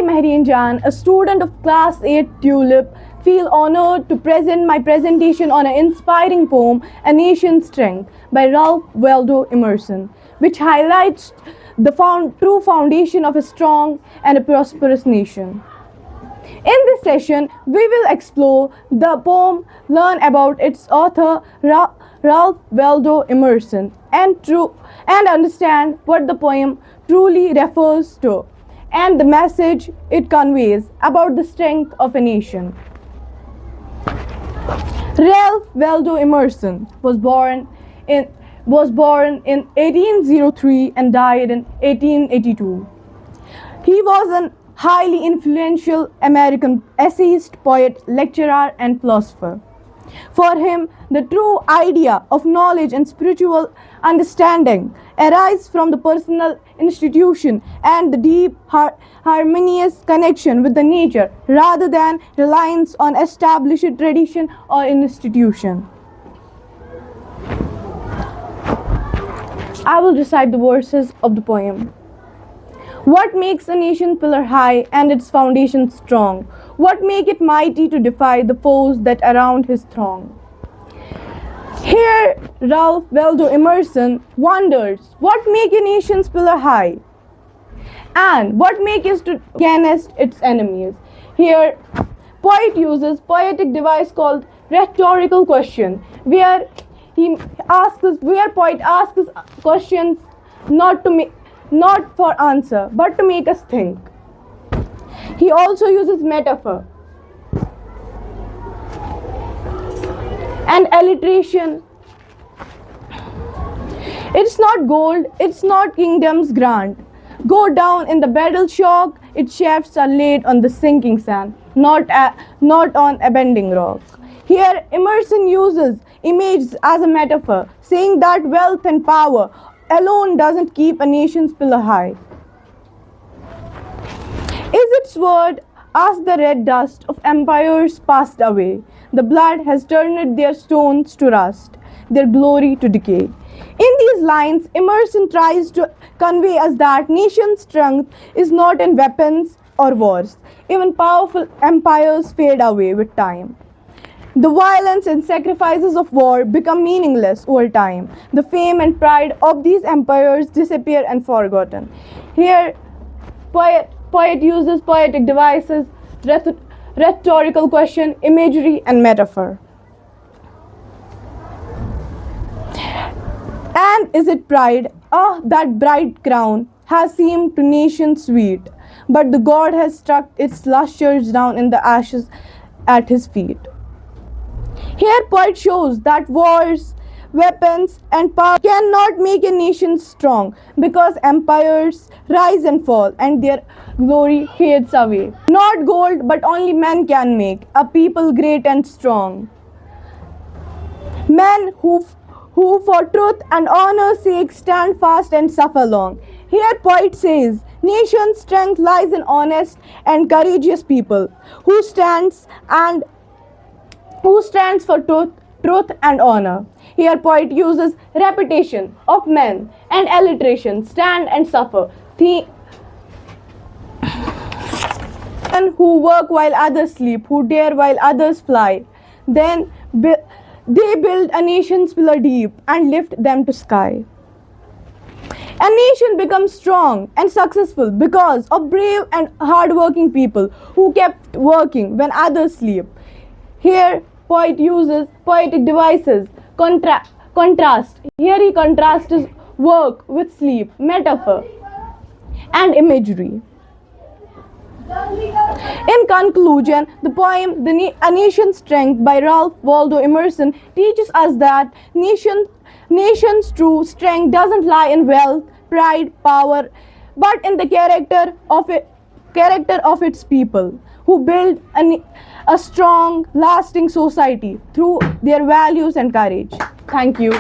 Mehreen Jan, a student of Class 8 Tulip, feel honored to present my presentation on an inspiring poem, A Nation's Strength, by Ralph Waldo Emerson, which highlights the true foundation of a strong and a prosperous nation. In this session, we will explore the poem, learn about its author, Ralph Waldo Emerson, and understand what the poem truly refers to and the message it conveys about the strength of a nation. Ralph Waldo Emerson was born in 1803 and died in 1882. He was an highly influential American essayist, poet, lecturer, and philosopher. For him, the true idea of knowledge and spiritual understanding arise from the personal institution and the deep, harmonious connection with the nature rather than reliance on established tradition or institution. I will recite the verses of the poem. What makes a nation pillar high and its foundation strong? What make it mighty to defy the foes that around his throng? Here Ralph Waldo Emerson wonders, what make a nation's pillar high? And what make it to against its enemies? Here poet uses poetic device called rhetorical question, where poet asks questions not for answer, but to make us think. He also uses metaphor and alliteration. It's not gold, it's not kingdoms grand. Go down in the battle shock, its shafts are laid on the sinking sand, not on a bending rock. Here Emerson uses image as a metaphor, saying that wealth and power alone doesn't keep a nation's pillar high. Is its word as the red dust of empires passed away? The blood has turned their stones to rust, their glory to decay. In these lines, Emerson tries to convey us that nation's strength is not in weapons or wars. Even powerful empires fade away with time. The violence and sacrifices of war become meaningless over time. The fame and pride of these empires disappear and forgotten. Here, poet uses poetic devices, rhetorical question, imagery, and metaphor. And is it pride? Ah, that bright crown has seemed to nations sweet, but the god has struck its lustres down in the ashes at his feet. Here poet shows that wars, weapons, and power cannot make a nation strong, because empires rise and fall and their glory fades away. Not gold, but only men can make a people great and strong. Men who for truth and honor's sake stand fast and suffer long. Here poet says, nation's strength lies in honest and courageous people who stands for truth and honor. Here poet uses repetition of men and alliteration, stand and suffer. Men who work while others sleep, who dare while others fly, then they build a nation's pillar deep and lift them to sky. A nation becomes strong and successful because of brave and hardworking people who kept working when others sleep. Here poet uses poetic devices, contrast. Here he contrasts work with sleep, metaphor, and imagery. In conclusion, the poem A Nation's Strength by Ralph Waldo Emerson teaches us that nation's true strength doesn't lie in wealth, pride, power, but in the character of its people, who build a strong, lasting society through their values and courage. Thank you.